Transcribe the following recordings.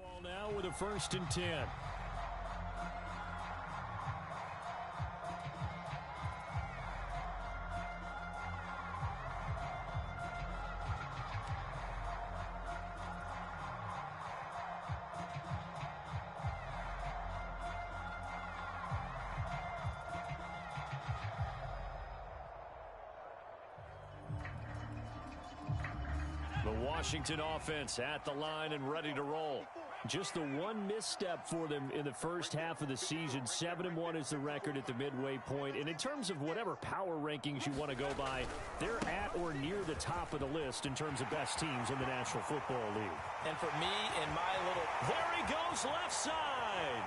Ball now with a 1st and 10. The Washington offense at the line and ready to roll. Just the one misstep for them in the first half of the season. 7-1 is the record at the midway point. And in terms of whatever power rankings you want to go by, they're at or near the top of the list in terms of best teams in the National Football League. And for me, in my little... There he goes, left side.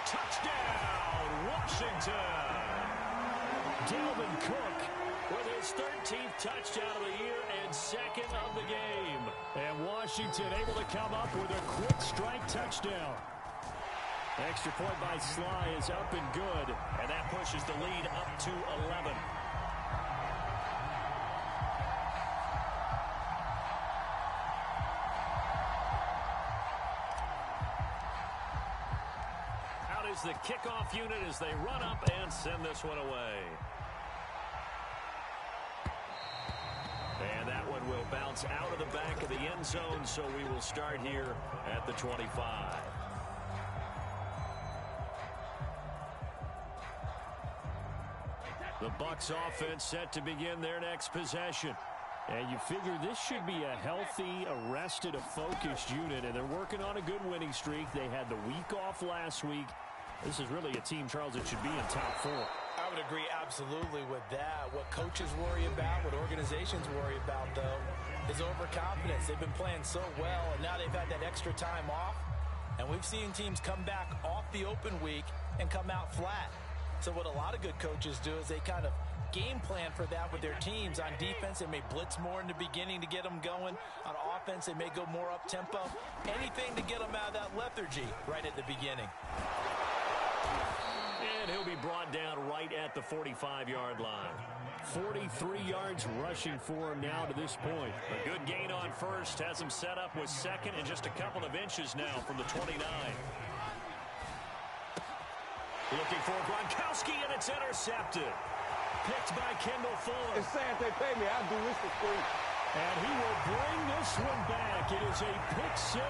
Touchdown, Washington. Dalvin Cook with his 13th touchdown of the year and 2nd of the game. And Washington able to come up with a quick strike touchdown. Extra point by Sly is up and good. And that pushes the lead up to 11. Out is the kickoff unit as they run up and send this one away. And that one will bounce out of the back of the end zone, so we will start here at the 25. The Bucs offense set to begin their next possession. And you figure this should be a healthy, arrested, a focused unit, and they're working on a good winning streak. They had the week off last week. This is really a team, Charles, that should be in top 4. I would agree absolutely with that. What coaches worry about, what organizations worry about, though, is overconfidence. They've been playing so well, and now they've had that extra time off. And we've seen teams come back off the open week and come out flat. So what a lot of good coaches do is they kind of game plan for that with their teams. On defense, they may blitz more in the beginning to get them going. On offense, they may go more up-tempo. Anything to get them out of that lethargy right at the beginning. And he'll be brought down right at the 45-yard line. 43 yards rushing for him now to this point. A good gain on first has him set up with 2nd and just a couple of inches now from the 29. Looking for Gronkowski, and it's intercepted. Picked by Kendall Fuller. It's sad they pay me. I'll do this for free. And he will bring this one back. It is a pick 6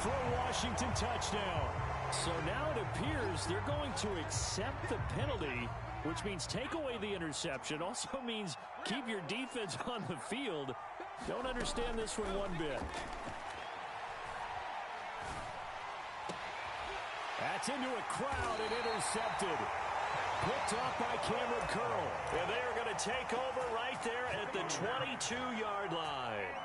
for a Washington touchdown. So now it appears they're going to accept the penalty, which means take away the interception. Also means keep your defense on the field. Don't understand this one bit. That's into a crowd and intercepted. Picked off by Cameron Curl. And they are going to take over right there at the 22-yard line.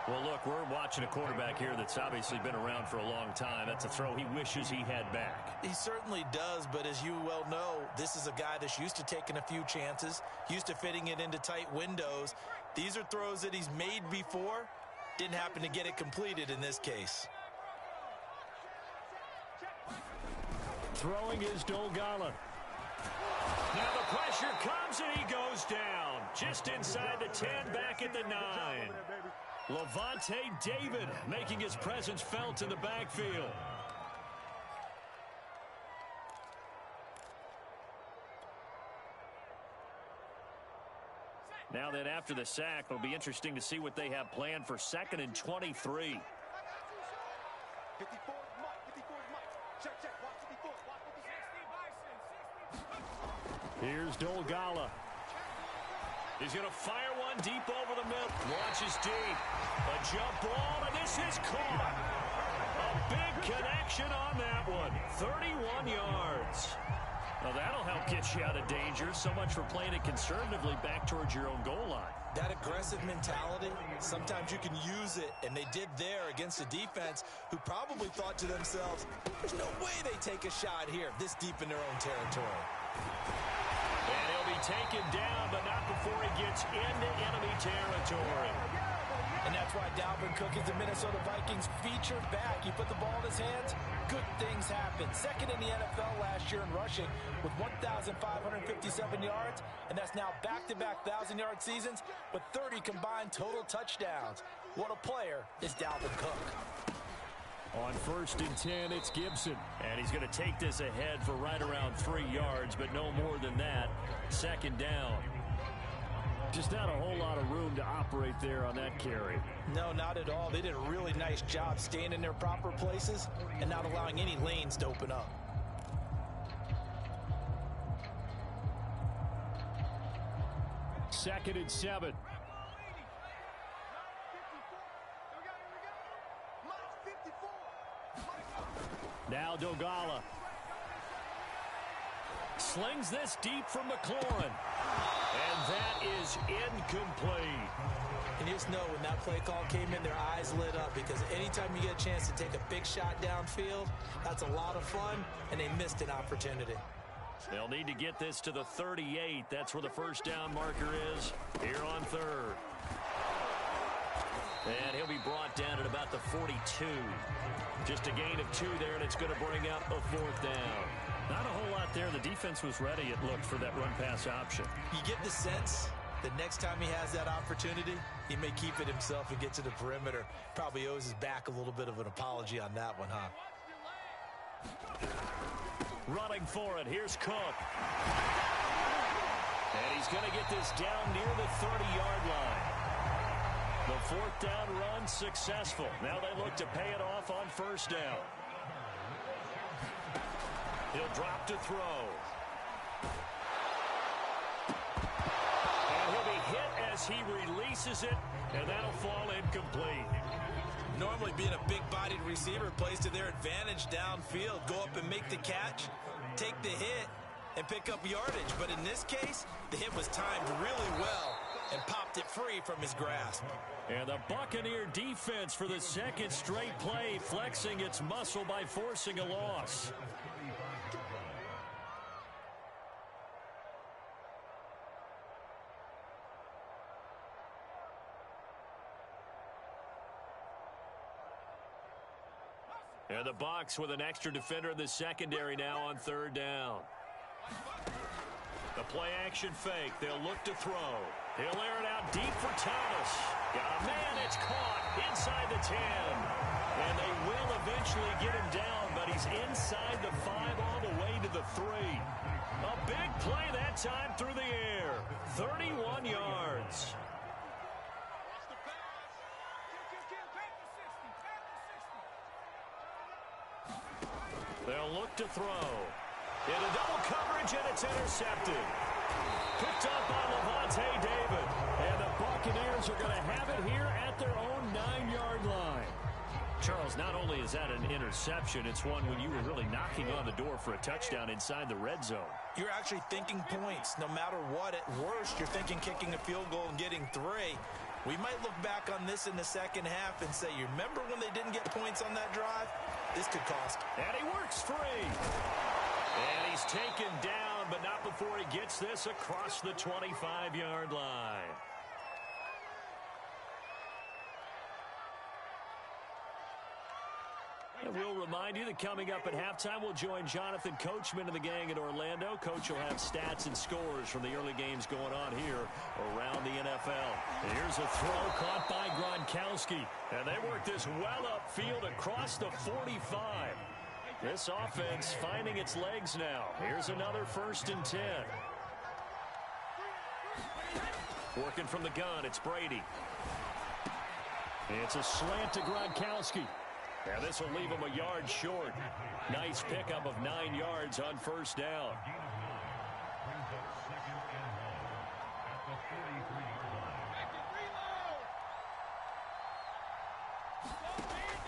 Well, look, we're watching a quarterback here that's obviously been around for a long time. That's a throw he wishes he had back. He certainly does, but as you well know, this is a guy that's used to taking a few chances, used to fitting it into tight windows. These are throws that he's made before. Didn't happen to get it completed in this case. Throwing is Dolgala. Now the pressure comes and he goes down. Just inside the 10, back at the 9. Levante David making his presence felt in the backfield. Now then, after the sack, it'll be interesting to see what they have planned for 2nd and 23. Here's Dolgala. He's going to fire one deep over the middle. Launches deep. A jump ball, and this is caught. A big connection on that one. 31 yards. Well, that'll help get you out of danger. So much for playing it conservatively back towards your own goal line. That aggressive mentality, sometimes you can use it, and they did there against a defense who probably thought to themselves, there's no way they take a shot here this deep in their own territory. And he'll be taken down, but not before he gets into enemy territory. And that's why Dalvin Cook is the Minnesota Vikings featured back. You put the ball in his hands, good things happen. Second in the NFL last year in rushing with 1,557 yards, and that's now back-to-back 1,000-yard seasons with 30 combined total touchdowns. What a player is Dalvin Cook. On 1st and 10, it's Gibson. And he's going to take this ahead for right around 3 yards, but no more than that. 2nd down. Just not a whole lot of room to operate there on that carry. No, not at all. They did a really nice job staying in their proper places and not allowing any lanes to open up. Second and 7. Now Dogala. Slings this deep from McLaurin. And that is incomplete. And you just know when that play call came in, their eyes lit up, because anytime you get a chance to take a big shot downfield, that's a lot of fun, and they missed an opportunity. They'll need to get this to the 38. That's where the 1st down marker is here on 3rd. And he'll be brought down at about the 42. Just a gain of 2 there, and it's going to bring up a 4th down. Not a whole lot there. The defense was ready, it looked, for that run-pass option. You get the sense that next time he has that opportunity, he may keep it himself and get to the perimeter. Probably owes his back a little bit of an apology on that one, huh? Running for it. Here's Cook. And he's going to get this down near the 30-yard line. The 4th down run successful. Now they look to pay it off on 1st down. He'll drop to throw. And he'll be hit as he releases it, and that'll fall incomplete. Normally being a big-bodied receiver plays to their advantage downfield. Go up and make the catch, take the hit, and pick up yardage. But in this case, the hit was timed really well and popped it free from his grasp. And the Buccaneer defense for the 2nd straight play, flexing its muscle by forcing a loss. And the Bucs with an extra defender in the secondary now on 3rd down. The play action fake. They'll look to throw. He'll air it out deep for Thomas. Got a man. It's caught inside the 10. And they will eventually get him down, but he's inside the 5 all the way to the 3. A big play that time through the air. 31 yards. They'll look to throw. Into double coverage, and it's intercepted. Picked up by Levante David. And the Buccaneers are going to have it here at their own 9-yard line. Charles, not only is that an interception, it's one when you were really knocking on the door for a touchdown inside the red zone. You're actually thinking points. No matter what, at worst, you're thinking kicking a field goal and getting 3. We might look back on this in the second half and say, you remember when they didn't get points on that drive? This could cost. And he works free. And he's taken down, but not before he gets this across the 25-yard line. And we'll remind you that coming up at halftime, we'll join Jonathan Coachman and the gang in Orlando. Coach will have stats and scores from the early games going on here around the NFL. Here's a throw caught by Gronkowski. And they work this well upfield across the 45. This offense finding its legs now. Here's another 1st and 10. Working from the gun, it's Brady. It's a slant to Gronkowski. And this will leave him a yard short. Nice pickup of 9 yards on 1st down.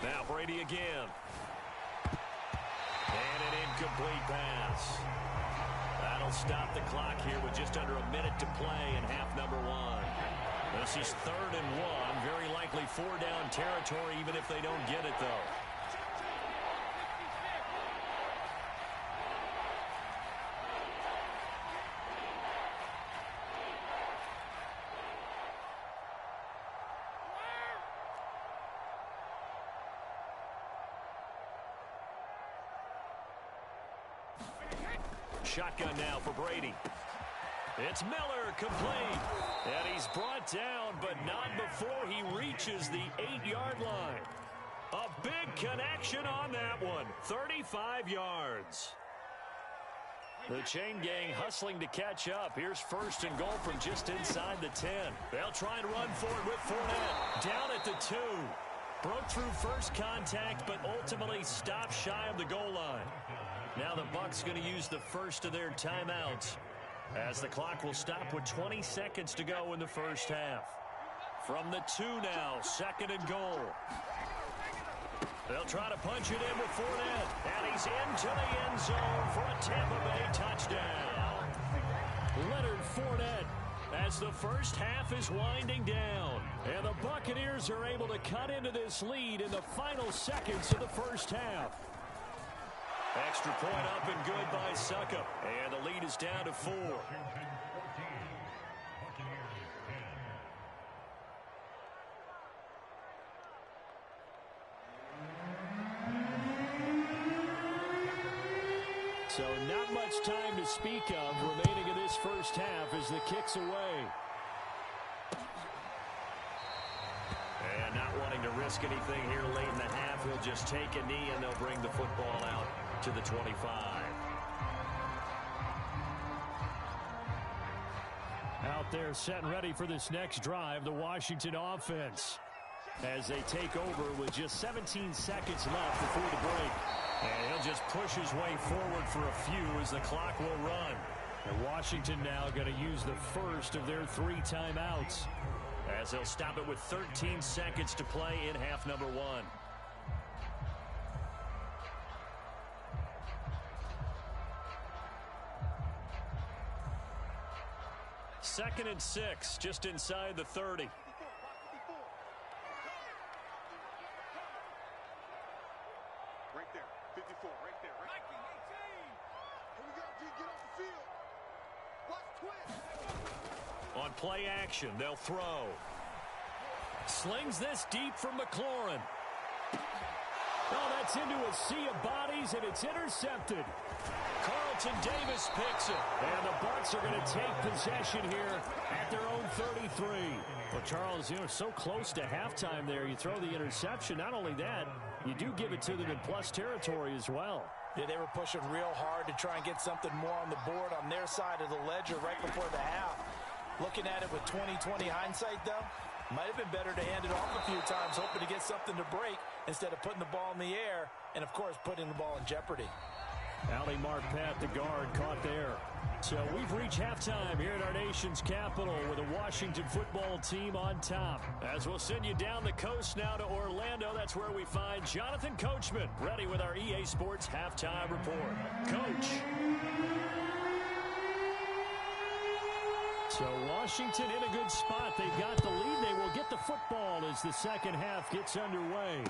Now Brady again. And an incomplete pass. That'll stop the clock here with just under a minute to play in half number 1. This is 3rd and 1. Very likely 4-down territory, even if they don't get it, though. shotgun now for Brady. It's Miller, complete. And he's brought down, but not before he reaches the 8-yard line. A big connection on that one. 35 yards. The chain gang hustling to catch up. Here's first and goal from just inside the 10. They'll try and run for it with Fournette. Down at the 2. Broke through first contact, but ultimately stopped shy of the goal line. Now the Bucs going to use the first of their timeouts, as the clock will stop with 20 seconds to go in the first half. From the 2 now, second and goal. They'll try to punch it in with Fournette, and he's into the end zone for a Tampa Bay touchdown. Leonard Fournette, as the first half is winding down, and the Buccaneers are able to cut into this lead in the final seconds of the first half. Extra point up and good by Suckup, and the lead is down to 4. So not much time to speak of remaining in this first half as the kick's away. And not wanting to risk anything here late in the half, he'll just take a knee and they'll bring the football out to the 25. Out there set and ready for this next drive, the Washington offense, as they take over with just 17 seconds left before the break. And he'll just push his way forward for a few as the clock will run. And Washington now going to use the first of their 3 timeouts, as they'll stop it with 13 seconds to play in half number 1. Second and 6, just inside the 30. Right there, 54, right there. Right. 18. Here we go, G, get off the field. Watch twist. On play action, they'll throw. Slings this deep from McLaurin. Oh, that's into a sea of bodies, and it's intercepted. Carlton Davis picks it. And the Bucs are going to take possession here at their own 33. Well, Charles, so close to halftime there. You throw the interception. Not only that, you do give it to them in plus territory as well. Yeah, they were pushing real hard to try and get something more on the board on their side of the ledger right before the half. Looking at it with 20/20 hindsight, though, might have been better to hand it off a few times, hoping to get something to break instead of putting the ball in the air and, of course, putting the ball in jeopardy. Ali Marpet, the guard, caught there. So we've reached halftime here at our nation's capital with a Washington football team on top. As we'll send you down the coast now to Orlando, that's where we find Jonathan Coachman, ready with our EA Sports halftime report. Coach. So Washington in a good spot. They've got the lead. They will get the football as the second half gets underway.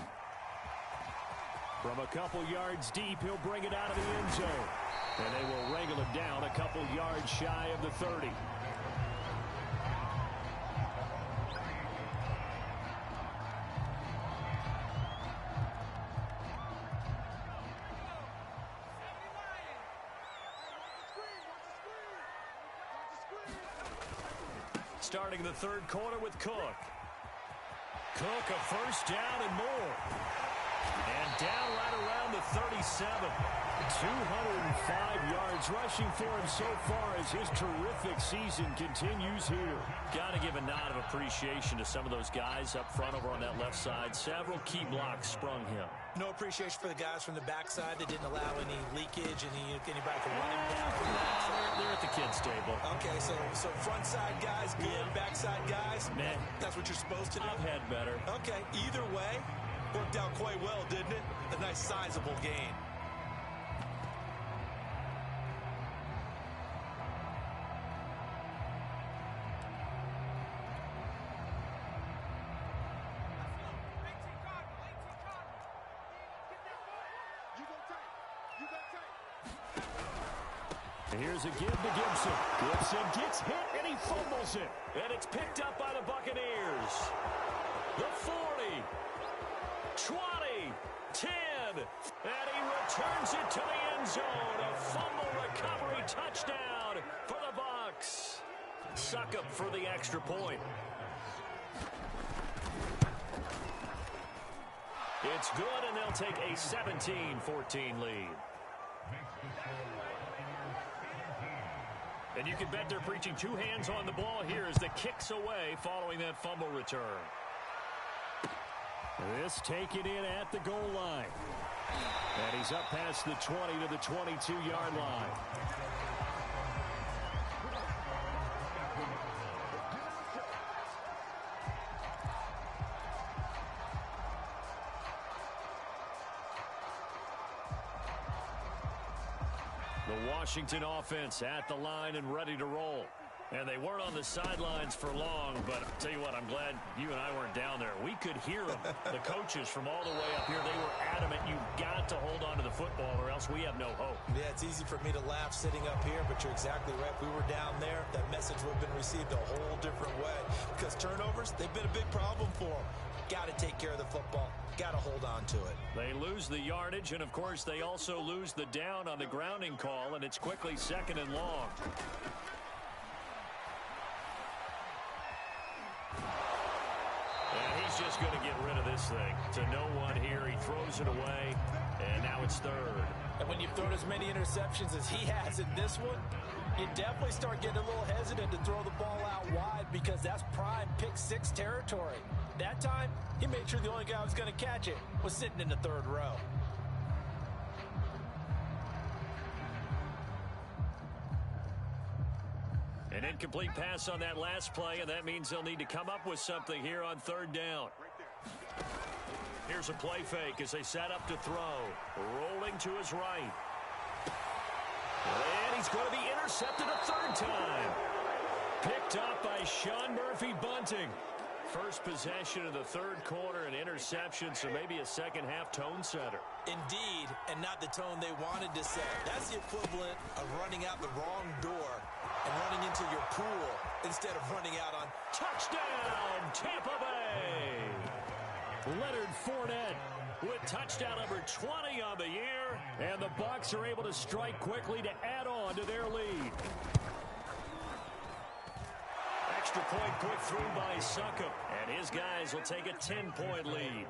From a couple yards deep, he'll bring it out of the end zone. And they will wrangle him down a couple yards shy of the 30. Starting the third quarter with Cook. Cook, a first down and more. And down right around the 37. 205 yards rushing for him so far as his terrific season continues here. Got to give a nod of appreciation to some of those guys up front over on that left side. Several key blocks sprung him. No appreciation for the guys from the backside that didn't allow any leakage, anybody to run him down from the backside. They're at the kids' table. Okay, so front side guys good, backside guys, man, that's what you're supposed to do? I've had better. Okay, either way, worked out quite well, didn't it? A nice sizable gain. Here's a give to Gibson. Gibson gets hit and he fumbles it. And it's picked up by the Buccaneers. The 40, 20, 10. And he returns it to the end zone. A fumble recovery touchdown. for the extra point. It's good, and they'll take a 17-14 lead. And you can bet they're preaching two hands on the ball here as the kick's away following that fumble return. This taken in at the goal line. And he's up past the 20 to the 22-yard line. The Washington offense at the line and ready to roll. And they weren't on the sidelines for long, but I'll tell you what, I'm glad you and I weren't down there. We could hear them, the coaches from all the way up here. They were adamant, you've got to hold on to the football or else we have no hope. Yeah, it's easy for me to laugh sitting up here, but you're exactly right. If we were down there, that message would have been received a whole different way. Because turnovers, they've been a big problem for them. Got to take care of the football. Got to hold on to it. They lose the yardage, and, of course, they also lose the down on the grounding call, and it's quickly 2nd and long. And he's just going to get rid of this thing. To no one here. He throws it away, and now it's 3rd. And when you've thrown as many interceptions as he has in this one, you definitely start getting a little hesitant to throw the ball out wide because that's prime pick-6 territory. That time, he made sure the only guy who was going to catch it was sitting in the 3rd row. An incomplete pass on that last play, and that means they'll need to come up with something here on 3rd down. Here's a play fake as they set up to throw. Rolling to his right. And he's going to be intercepted a 3rd time. Picked up by Sean Murphy-Bunting. First possession of the 3rd quarter, an interception, so maybe a second-half tone setter. Indeed, and not the tone they wanted to set. That's the equivalent of running out the wrong door and running into your pool instead of running out on touchdown, Tampa Bay. Leonard Fournette with touchdown number 20 on the year, and the Bucs are able to strike quickly to add on to their lead. Extra point put through by Succop, and his guys will take a 10-point lead.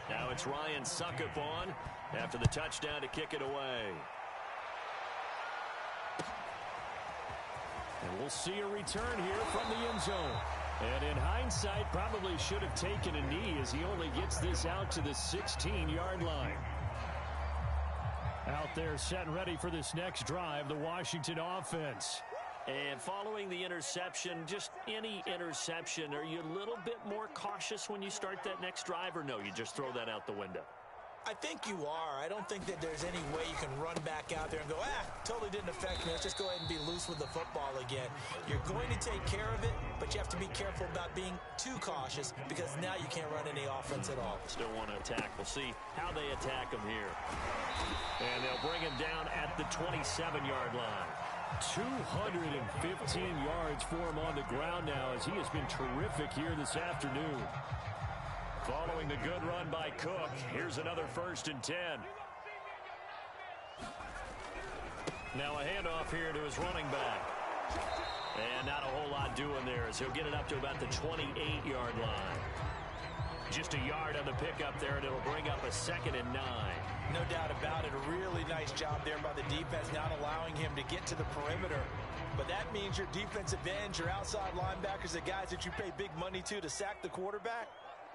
Now it's Ryan Succop on after the touchdown to kick it away. And we'll see a return here from the end zone. And in hindsight, probably should have taken a knee as he only gets this out to the 16-yard line. Out there set and ready for this next drive, the Washington offense. And following the interception, just any interception, are you a little bit more cautious when you start that next drive, or no, you just throw that out the window? I think you are. I don't think that there's any way you can run back out there and go, totally didn't affect me. Let's just go ahead and be loose with the football again. You're going to take care of it, but you have to be careful about being too cautious because now you can't run any offense at all. Still want to attack. We'll see how they attack him here. And they'll bring him down at the 27-yard line. 215 yards for him on the ground now as he has been terrific here this afternoon. Following the good run by Cook, here's another 1st and 10. Now a handoff here to his running back. And not a whole lot doing there as he'll get it up to about the 28-yard line. Just a yard on the pickup there, and it'll bring up a 2nd and 9. No doubt about it. A really nice job there by the defense, not allowing him to get to the perimeter. But that means your defensive ends, your outside linebackers, the guys that you pay big money to sack the quarterback,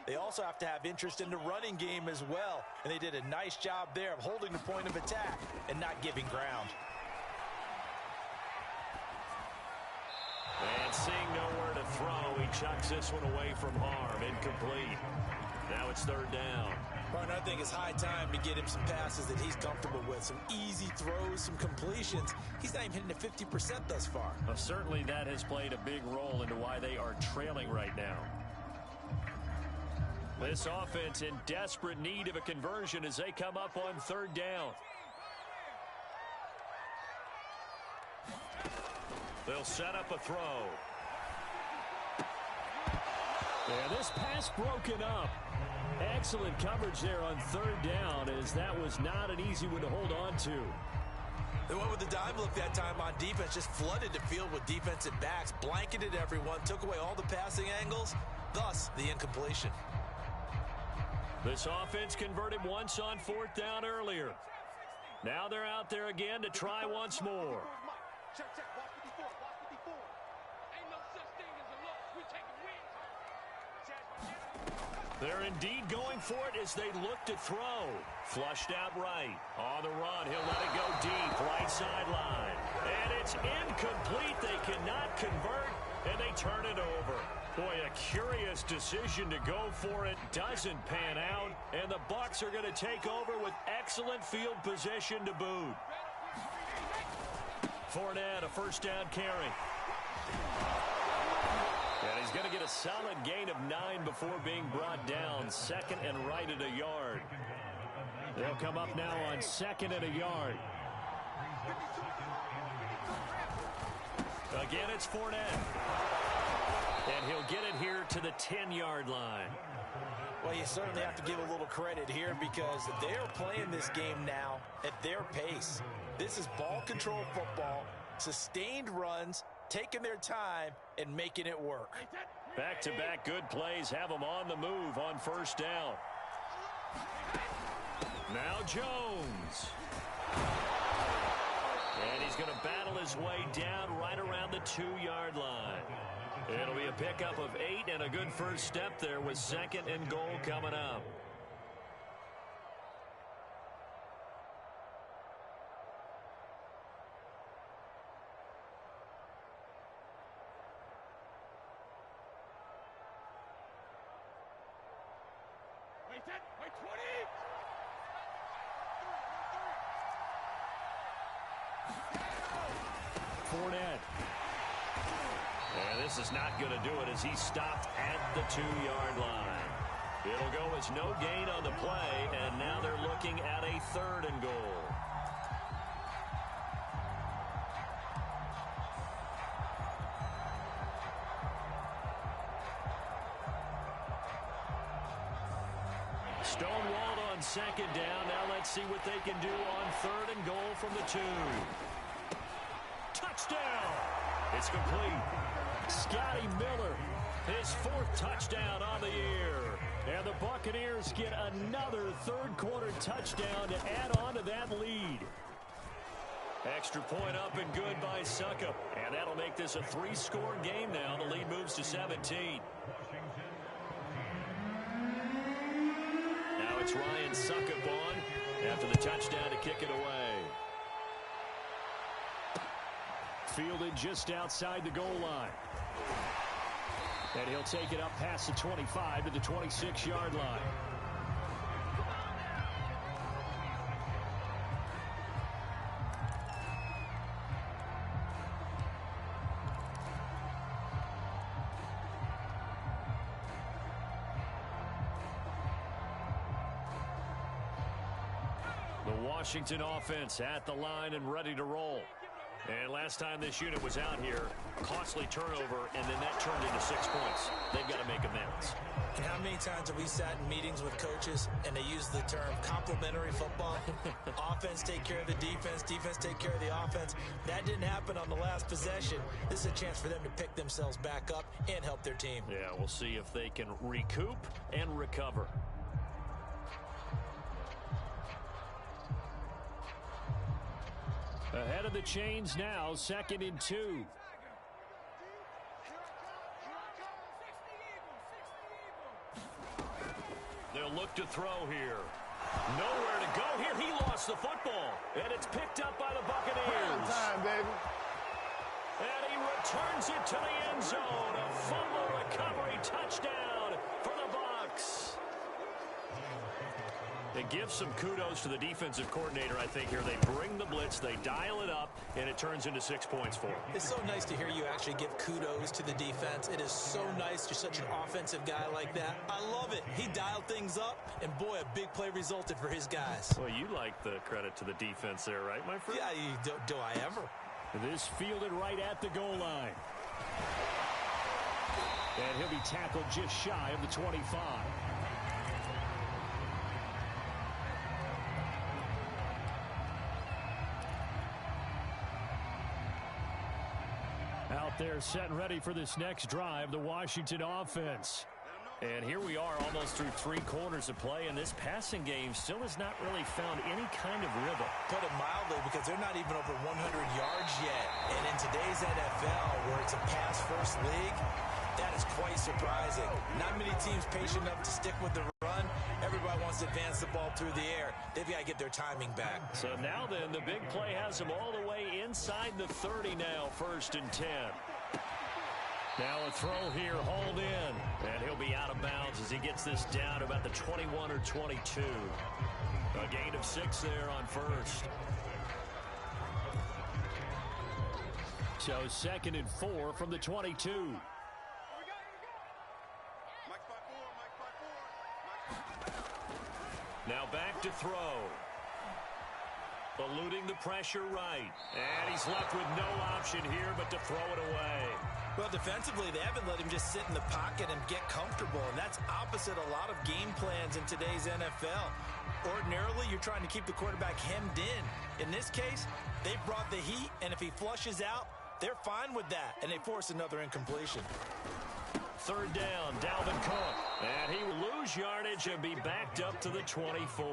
they also have to have interest in the running game as well. And they did a nice job there of holding the point of attack and not giving ground. And seeing nowhere to throw, he chucks this one away from harm. Incomplete. Now it's 3rd down. Partner, I think it's high time to get him some passes that he's comfortable with. Some easy throws, some completions. He's not even hitting the 50% thus far. Well, certainly that has played a big role into why they are trailing right now. This offense in desperate need of a conversion as they come up on 3rd down. They'll set up a throw. Yeah, this pass broken up. Excellent coverage there on 3rd down as that was not an easy one to hold on to. They went with the dime look that time on defense, just flooded the field with defensive backs, blanketed everyone, took away all the passing angles, thus the incompletion. This offense converted once on 4th down earlier. Now they're out there again to try once more. Check, check. Watch 54. Watch 54. Ain't no such thing as a loss. We taking wins. They're indeed going for it as they look to throw. Flushed out right. On the run, he'll let it go deep. Right sideline. And it's incomplete. They cannot convert, and they turn it over. Boy, a curious decision to go for it. Doesn't pan out, and the Bucs are going to take over with excellent field position to boot. Fournette, a 1st down carry. And he's going to get a solid gain of 9 before being brought down. 2nd and right at a yard. They'll come up now on 2nd and a yard. Again, it's Fournette. And he'll get it here to the 10-yard line. Well, you certainly have to give a little credit here because they're playing this game now at their pace. This is ball control football, sustained runs, taking their time, and making it work. Back-to-back good plays have them on the move on 1st down. Now Jones. And he's going to battle his way down right around the 2-yard line. It'll be a pickup of 8 and a good first step there with 2nd and goal coming up. Wait, 20. Fournette. And this is not going to do it as he stopped at the 2-yard line. It'll go as no gain on the play, and now they're looking at a 3rd and goal. Stonewalled on 2nd down. Now let's see what they can do on 3rd and goal from the 2. Touchdown! It's complete. Scotty Miller, his 4th touchdown on the year. And the Buccaneers get another 3rd quarter touchdown to add on to that lead. Extra point up and good by Succop. And that'll make this a 3-score game now. The lead moves to 17. Now it's Ryan Succop on after the touchdown to kick it away. Fielded just outside the goal line. And he'll take it up past the 25 to the 26-yard line. The Washington offense at the line and ready to roll. And last time this unit was out here, costly turnover, and then that turned into 6 points. They've got to make amends. And how many times have we sat in meetings with coaches and they use the term complementary football? Offense take care of the defense, defense take care of the offense. That didn't happen on the last possession. This is a chance for them to pick themselves back up and help their team. Yeah, we'll see if they can recoup and recover. Ahead of the chains now, 2nd and 2. They'll look to throw here. Nowhere to go here. He lost the football. And it's picked up by the Buccaneers. Time, baby. And he returns it to the end zone. A fumble recovery touchdown for the Bucs. It gives some kudos to the defensive coordinator, I think, here. They bring the blitz, they dial it up, and it turns into 6 points for them. It's so nice to hear you actually give kudos to the defense. It is so nice. You're such an offensive guy like that. I love it. He dialed things up, and boy, a big play resulted for his guys. Well, you like the credit to the defense there, right, my friend? Yeah, do I ever? This fielded right at the goal line. And he'll be tackled just shy of the 25. They're set and ready for this next drive, the Washington offense. And here we are almost through 3 quarters of play, and this passing game still has not really found any kind of rhythm. Put it mildly, because they're not even over 100 yards yet. And in today's NFL, where it's a pass-first league, that is quite surprising. Not many teams patient enough to stick with the run. Everybody wants to advance the ball through the air. They've got to get their timing back. So now then, the big play has them all the way inside the 30 now, 1st and 10. Now a throw here, hauled in, and he'll be out of bounds as he gets this down to about the 21 or 22. A gain of 6 there on 1st. So 2nd and 4 from the 22. Now back to throw. Eluding the pressure right. And he's left with no option here but to throw it away. Well, defensively, they haven't let him just sit in the pocket and get comfortable, and that's opposite a lot of game plans in today's NFL. Ordinarily, you're trying to keep the quarterback hemmed in. In this case, they brought the heat, and if he flushes out, they're fine with that, and they force another incompletion. 3rd down, Dalvin Cook. And he will lose yardage and be backed up to the 24.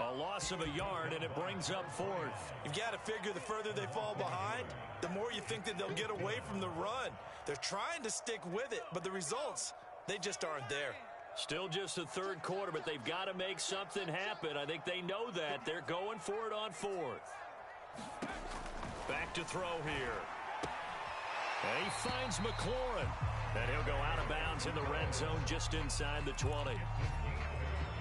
A loss of a yard, and it brings up 4th. You've got to figure the further they fall behind, the more you think that they'll get away from the run. They're trying to stick with it, but the results, they just aren't there. Still just the 3rd quarter, but they've got to make something happen. I think they know that. They're going for it on 4th. Back to throw here. And he finds McLaurin. And he'll go out of bounds in the red zone just inside the 20.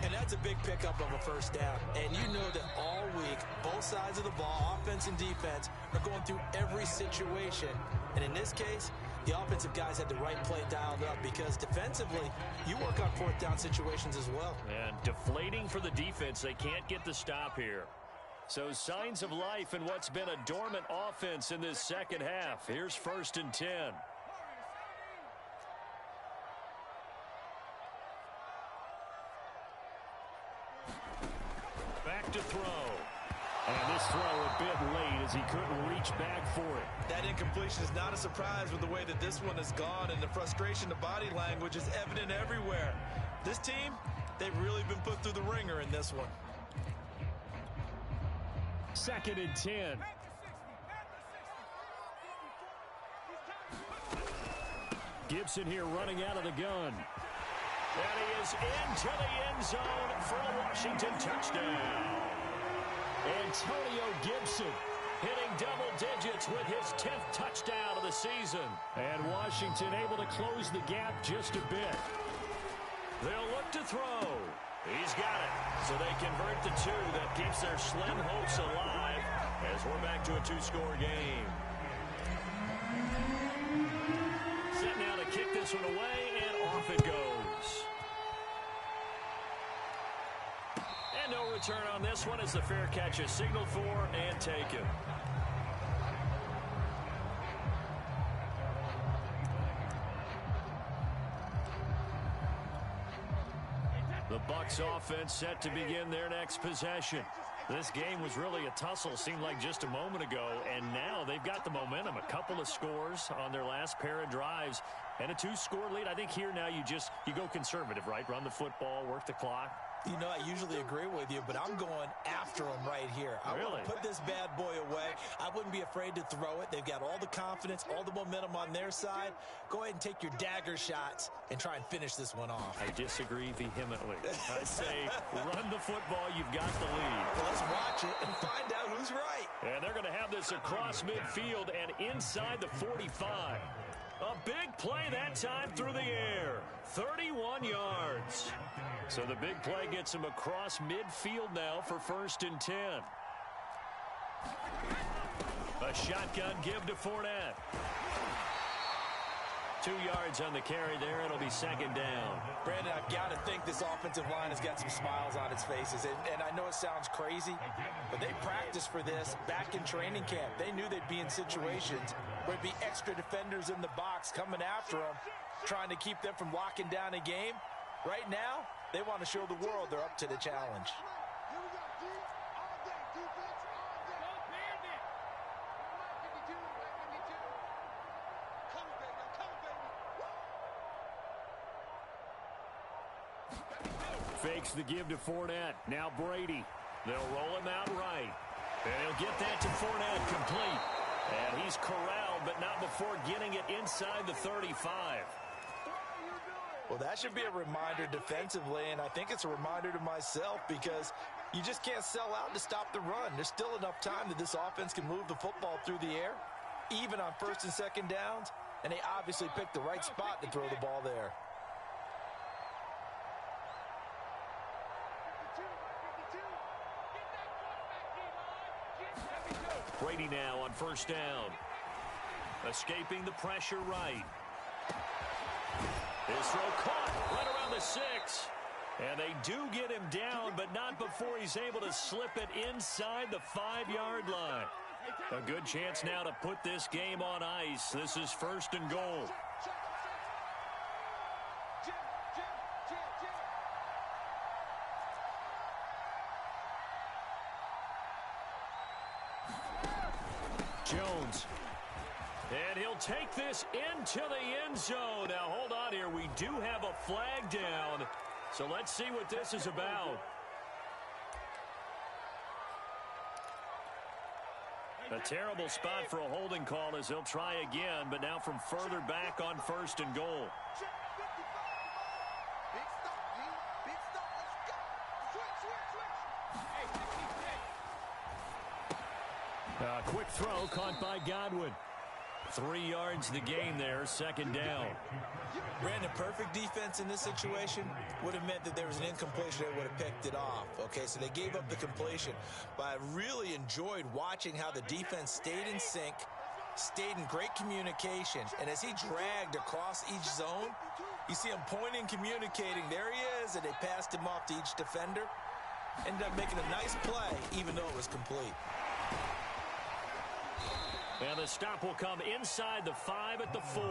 And that's a big pickup of a 1st down. And you know that all week, both sides of the ball, offense and defense, are going through every situation. And in this case, the offensive guys had the right play dialed up, because defensively, you work on 4th down situations as well. And deflating for the defense. They can't get the stop here. So signs of life in what's been a dormant offense in this 2nd half. Here's 1st and 10. Back to throw. And this throw a bit late as he couldn't reach back for it. That incompletion is not a surprise with the way that this one has gone, and the frustration, the body language is evident everywhere. This team, they've really been put through the ringer in this one. 2nd and 10. Gibson here running out of the gun. And he is into the end zone for a Washington touchdown. Antonio Gibson hitting double digits with his 10th touchdown of the season. And Washington able to close the gap just a bit. They'll look to throw. He's got it. So they convert the 2. That keeps their slim hopes alive as we're back to a 2-score game. Set now to kick this one away, and off it goes. And no return on this one as the fair catch is signaled for and taken. The Bucs offense set to begin their next possession. This game was really a tussle, seemed like just a moment ago, and now they've got the momentum. A couple of scores on their last pair of drives and a 2-score lead. I think here now you go conservative, right? Run the football, work the clock. You know, I usually agree with you, but I'm going after them right here. I want to put this bad boy away. I wouldn't be afraid to throw it. They've got all the confidence, all the momentum on their side. Go ahead and take your dagger shots and try and finish this one off. I disagree vehemently. I say run the football. You've got the lead. Well, let's watch it and find out who's right. And they're going to have this across midfield and inside the 45. A big play that time through the air. 31 yards. So the big play gets him across midfield now for 1st and 10. A shotgun give to Fournette. 2 yards on the carry there. It'll be 2nd down. Brandon, I've got to think this offensive line has got some smiles on its faces. And I know it sounds crazy, but they practiced for this back in training camp. They knew they'd be in situations where there'd be extra defenders in the box coming after them, trying to keep them from locking down a game. Right now, they want to show the world they're up to the challenge. fakes the give to Fournette. Now Brady. They'll roll him out right. And he'll get that to Fournette complete. And he's corralled, but not before getting it inside the 35. Well, that should be a reminder defensively, and I think it's a reminder to myself because you just can't sell out to stop the run. There's still enough time that this offense can move the football through the air, even on first and second downs, and they obviously picked the right spot to throw the ball there. Brady now on first down. Escaping the pressure right. His throw caught right around the 6. And they do get him down, but not before he's able to slip it inside the 5-yard line. A good chance now to put this game on ice. This is first and goal. Jones. And he'll take this into the end zone. Now, hold on here. We do have a flag down. So let's see what this is about. A terrible spot for a holding call as they'll try again, but now from further back on first and goal. Quick throw caught by Godwin. 3 yards the gain there, second down. Brandon, perfect defense in this situation would have meant that there was an incompletion that would have picked it off. Okay, so they gave up the completion. But I really enjoyed watching how the defense stayed in sync, stayed in great communication. And as he dragged across each zone, you see him pointing, communicating. There he is, and they passed him off to each defender. Ended up making a nice play, even though it was complete. And the stop will come inside the 5 at the 4.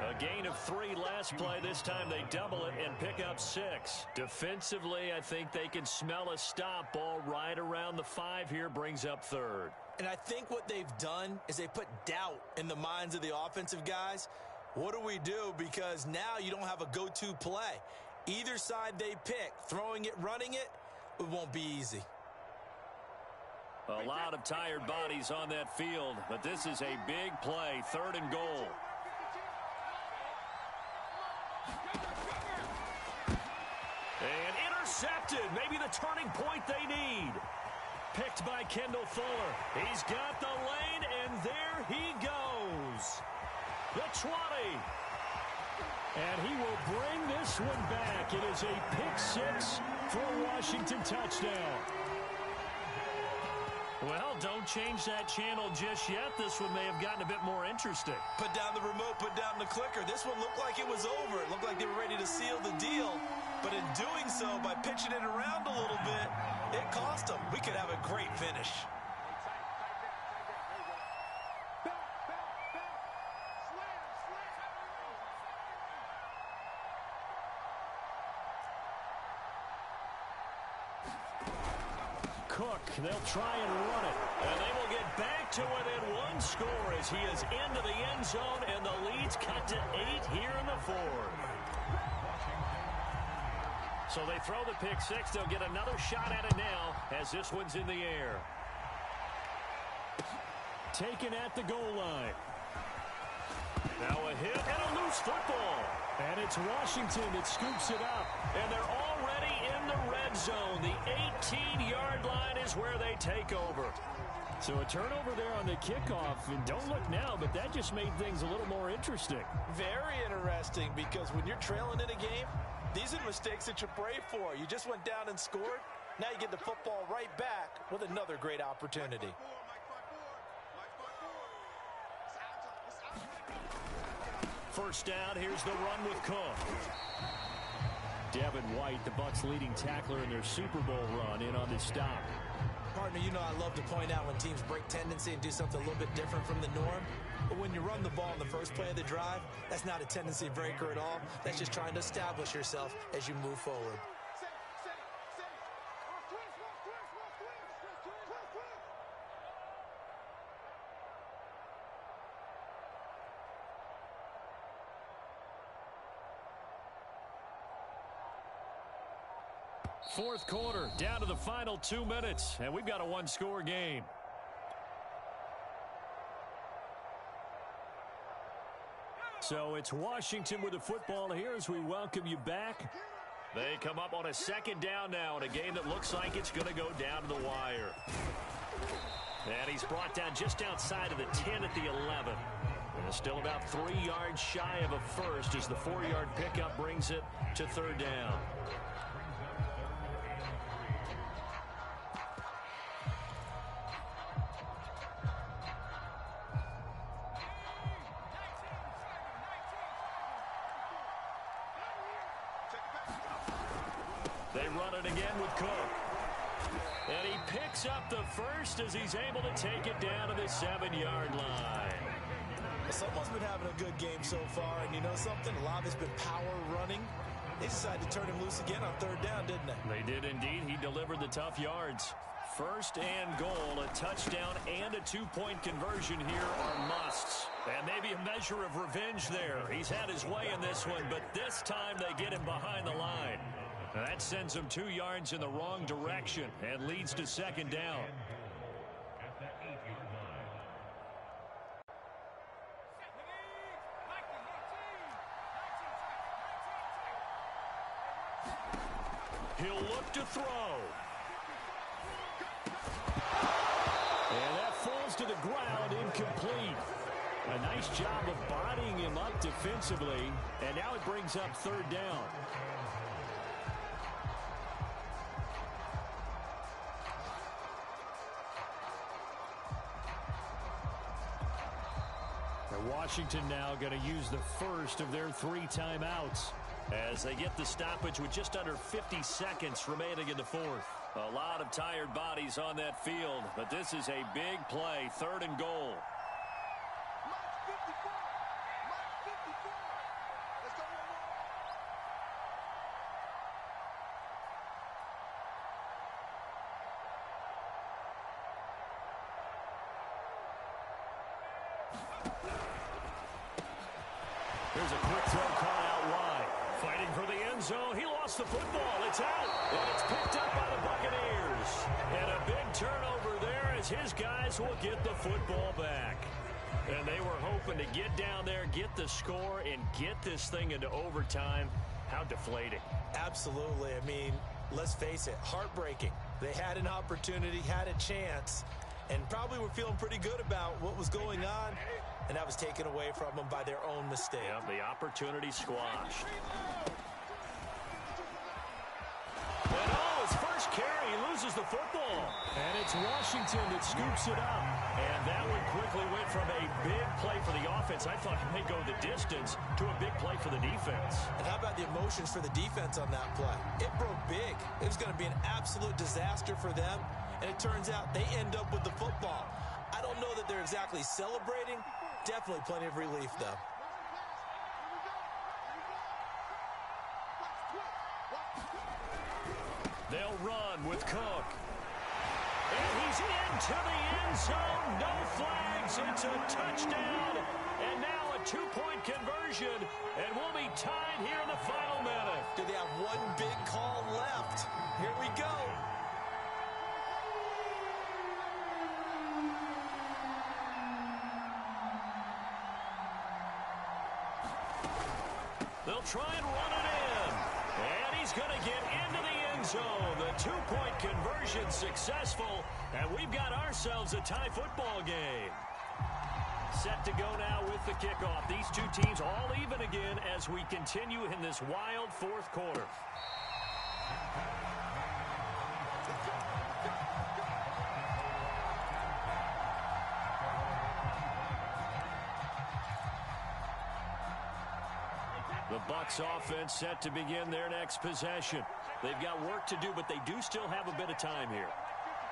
A gain of 3 last play. This time they double it and pick up 6. Defensively, I think they can smell a stop. Ball right around the 5 here brings up third. And I think what they've done is they put doubt in the minds of the offensive guys. What do we do? Because now you don't have a go-to play. Either side they pick, throwing it, running it, it won't be easy. A lot of tired bodies on that field, but this is a big play, third and goal. And intercepted, maybe the turning point they need. Picked by Kendall Fuller. He's got the lane, and there he goes. The 20. And he will bring this one back. It is a pick 6 for a Washington touchdown. Well, don't change that channel just yet. This one may have gotten a bit more interesting. Put down the remote, put down the clicker. This one looked like it was over. It looked like they were ready to seal the deal. But in doing so, by pitching it around a little bit, it cost them. We could have a great finish. Cook, they'll try and run it. And they will get back to within 1 score as he is into the end zone, and the lead's cut to 8 here in the 4th. So they throw the pick 6. They'll get another shot at it now as this one's in the air. Taken at the goal line. Now a hit and a loose football. And it's Washington that scoops it up. And they're already in the red zone. The 18-yard line is where they take over. So a turnover there on the kickoff. And don't look now, but that just made things a little more interesting. Very interesting, because when you're trailing in a game, these are the mistakes that you pray for. You just went down and scored. Now you get the football right back with another great opportunity. First down, here's the run with Cook. Devin White, the Bucs' leading tackler in their Super Bowl run, in on this stop. Partner, you know I love to point out when teams break tendency and do something a little bit different from the norm. But when you run the ball in the first play of the drive, that's not a tendency breaker at all. That's just trying to establish yourself as you move forward. Fourth quarter, down to the final 2 minutes, and we've got a one-score game. So it's Washington with the football here as we welcome you back. They come up on a second down now in a game that looks like it's going to go down to the wire. And he's brought down just outside of the 10 at the 11. And still about 3 yards shy of a first as the 4-yard pickup brings it to third down. They run it again with Cook. And he picks up the first as he's able to take it down to the 7-yard line. Well, someone's been having a good game so far, and you know something? A lot of it's been power running. They decided to turn him loose again on third down, didn't they? They did indeed. He delivered the tough yards. First and goal, a touchdown and a 2-point conversion here are musts. And maybe a measure of revenge there. He's had his way in this one, but this time they get him behind the line. That sends him 2 yards in the wrong direction and leads to second down. He'll look to throw. And that falls to the ground incomplete. A nice job of bodying him up defensively, and now it brings up third down. Washington now going to use the first of their 3 timeouts as they get the stoppage with just under 50 seconds remaining in the fourth. A lot of tired bodies on that field, but this is a big play, third and goal. Here's a quick throw caught out wide. Fighting for the end zone. He lost the football. It's out. And it's picked up by the Buccaneers. And a big turnover there as his guys will get the football back. And they were hoping to get down there, get the score, and get this thing into overtime. How deflating. Absolutely. I mean, let's face it, heartbreaking. They had an opportunity, had a chance, and probably were feeling pretty good about what was going on. And that was taken away from them by their own mistake. Yeah, the opportunity squashed. And his first carry, he loses the football. And it's Washington that scoops it up. And that one quickly went from a big play for the offense, I thought it may go the distance, to a big play for the defense. And how about the emotions for the defense on that play? It broke big. It was going to be an absolute disaster for them. And it turns out they end up with the football. I don't know that they're exactly celebrating. Definitely plenty of relief, though. They'll run with Cook. And he's into the end zone. No flags. It's a touchdown. And now a 2-point conversion. And we'll be tied here in the final minute. Do they have one big call left? Here we go. They'll try and run it in. And he's going to get into the end zone. The 2-point conversion successful. And we've got ourselves a tie football game. Set to go now with the kickoff. These two teams all even again as we continue in this wild fourth quarter. The Bucs offense set to begin their next possession. They've got work to do, but they do still have a bit of time here.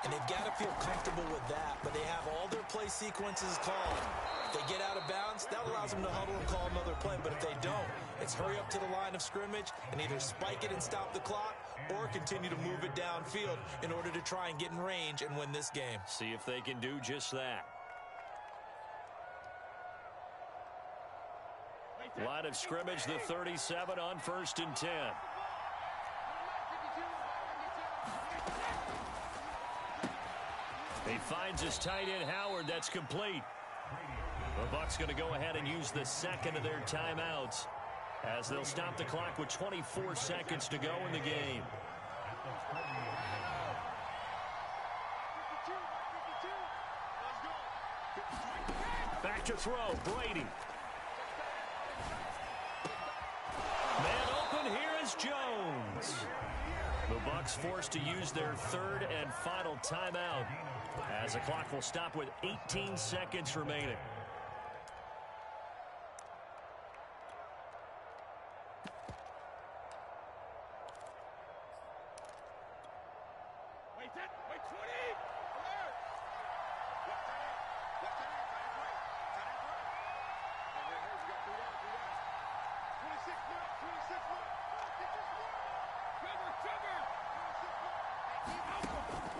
And they've got to feel comfortable with that, but they have all their play sequences called. If they get out of bounds, that allows them to huddle and call another play, but if they don't, it's hurry up to the line of scrimmage and either spike it and stop the clock or continue to move it downfield in order to try and get in range and win this game. See if they can do just that. Line of scrimmage, the 37 on 1st and 10. He finds his tight end, Howard. That's complete. The Bucs going to go ahead and use the second of their timeouts as they'll stop the clock with 24 seconds to go in the game. Back to throw, Brady. Man open, here is Jones. The Bucs forced to use their third and final timeout as the clock will stop with 18 seconds remaining.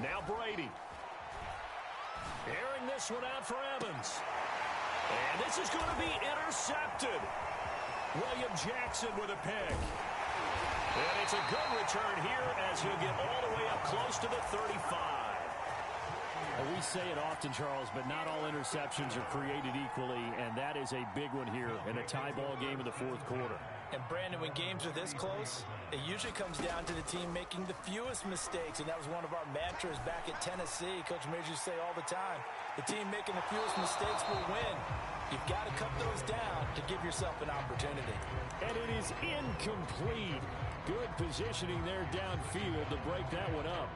Now Brady. Airing this one out for Evans. And this is going to be intercepted. William Jackson with a pick. And it's a good return here as he'll get all the way up close to the 35. Well, we say it often, Charles, but not all interceptions are created equally, and that is a big one here in a tie ball game in the fourth quarter. And, Brandon, when games are this close, it usually comes down to the team making the fewest mistakes, and that was one of our mantras back at Tennessee. Coach Majors used to say all the time, the team making the fewest mistakes will win. You've got to cut those down to give yourself an opportunity. And it is incomplete. Good positioning there downfield to break that one up.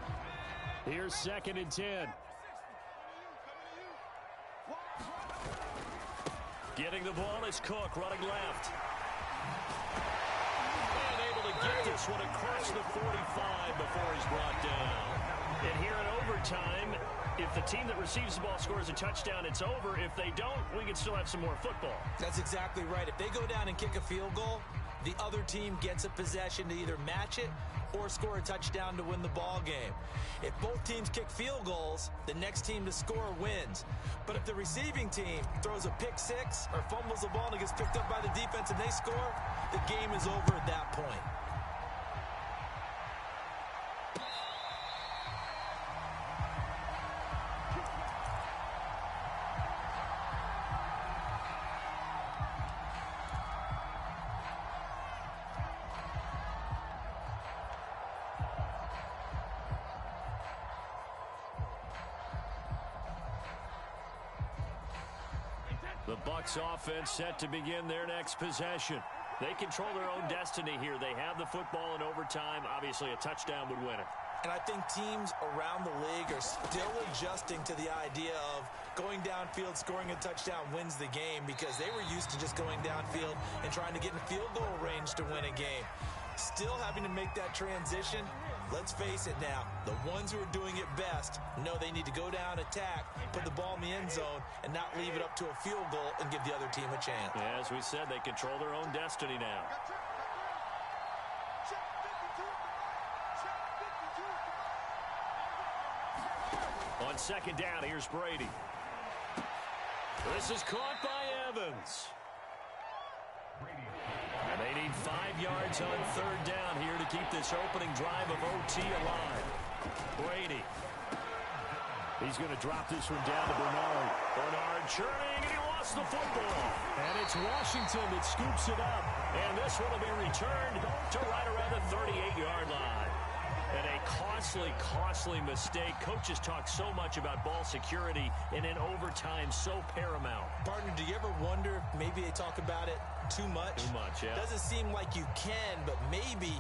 Here's 2nd and 10. Getting the ball is Cook running left. And able to get this one across the 45 before he's brought down. And here in overtime, if the team that receives the ball scores a touchdown, it's over. If they don't, we can still have some more football. That's exactly right. If they go down and kick a field goal, the other team gets a possession to either match it or score a touchdown to win the ball game. If both teams kick field goals, the next team to score wins. But if the receiving team throws a pick six or fumbles the ball and it gets picked up by the defense and they score, the game is over at that point. The Bucs offense set to begin their next possession. They control their own destiny here. They have the football in overtime. Obviously, a touchdown would win it. And I think teams around the league are still adjusting to the idea of going downfield, scoring a touchdown wins the game, because they were used to just going downfield and trying to get in field goal range to win a game. Still having to make that transition. Let's face it now, the ones who are doing it best know they need to go down, attack, put the ball in the end zone, and not leave it up to a field goal and give the other team a chance. Yeah, as we said, they control their own destiny now. On 2nd down, here's Brady. This is caught by Evans. And they need 5 yards on 3rd down here to keep this opening drive of OT alive. Brady. He's going to drop this one down to Bernard. Bernard churning, and he lost the football. And it's Washington that scoops it up. And this one will be returned to right around the 38-yard line. And a costly mistake. Coaches talk so much about ball security, and in overtime, so paramount. Partner, do you ever wonder if maybe they talk about it too much? Too much, yeah. Doesn't seem like you can, but maybe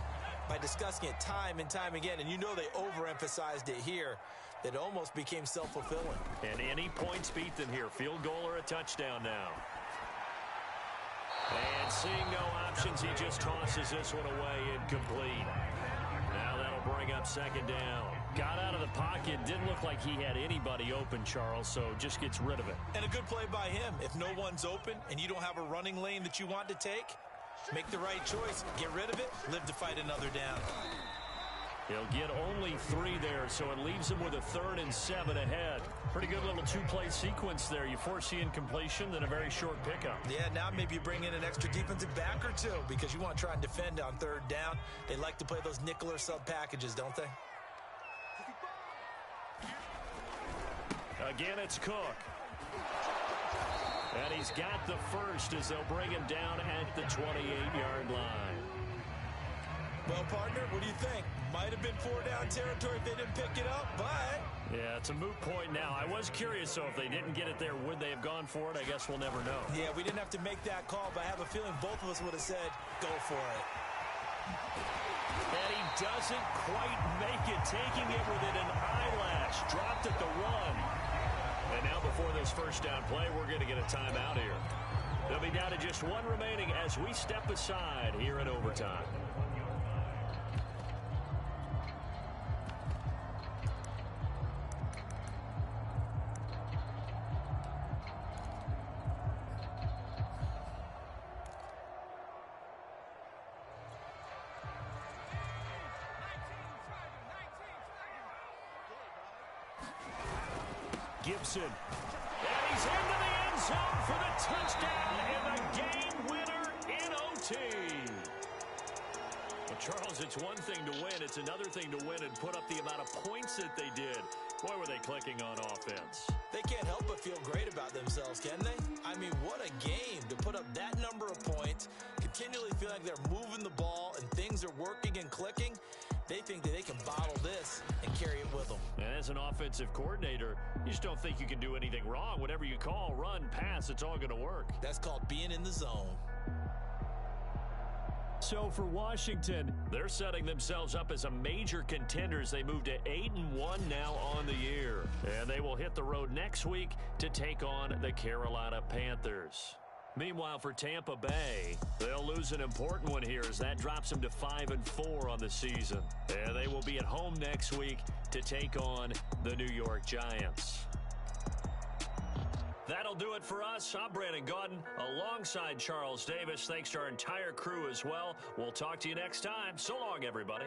by discussing it time and time again, and you know they overemphasized it here, that it almost became self-fulfilling. And any points beat them here, field goal or a touchdown now. And seeing no options, he just tosses this one away, incomplete. Now that'll bring up 2nd down. Got out of the pocket, didn't look like he had anybody open, Charles, so just gets rid of it. And a good play by him. If no one's open and you don't have a running lane that you want to take, make the right choice, get rid of it, live to fight another down. He'll get only 3 there, so it leaves him with a 3rd and 7 ahead. Pretty good little 2-play sequence there. You force the incompletion, then a very short pickup. Yeah, now maybe you bring in an extra defensive back or two because you want to try and defend on 3rd down. They like to play those nickel or sub packages, don't they? Again, it's Cook. And he's got the first as they'll bring him down at the 28-yard line. Well, partner, what do you think? Might have been 4-down territory if they didn't pick it up, but... Yeah, it's a moot point now. I was curious, so if they didn't get it there, would they have gone for it? I guess we'll never know. Yeah, we didn't have to make that call, but I have a feeling both of us would have said, go for it. And he doesn't quite make it, taking it within an eyelash. Dropped at the 1. And now before this first down play, we're going to get a timeout here. They'll be down to just 1 remaining as we step aside here in overtime. Gibson. And he's into the end zone for the touchdown and the game winner in OT. Well, Charles, it's one thing to win. It's another thing to win and put up the amount of points that they did. Boy, were they clicking on offense. They can't help but feel great about themselves, can they? I mean, what a game to put up that number of points, continually feel like they're moving the ball and things are working and clicking. They think that they can bottle this and carry it with them. And as an offensive coordinator, you just don't think you can do anything wrong. Whatever you call, run, pass, it's all going to work. That's called being in the zone. So for Washington, they're setting themselves up as a major contender as they move to 8-1 now on the year. And they will hit the road next week to take on the Carolina Panthers. Meanwhile, for Tampa Bay, they'll lose an important one here as that drops them to 5-4 on the season. And they will be at home next week to take on the New York Giants. That'll do it for us. I'm Brandon Gaudin alongside Charles Davis. Thanks to our entire crew as well. We'll talk to you next time. So long, everybody.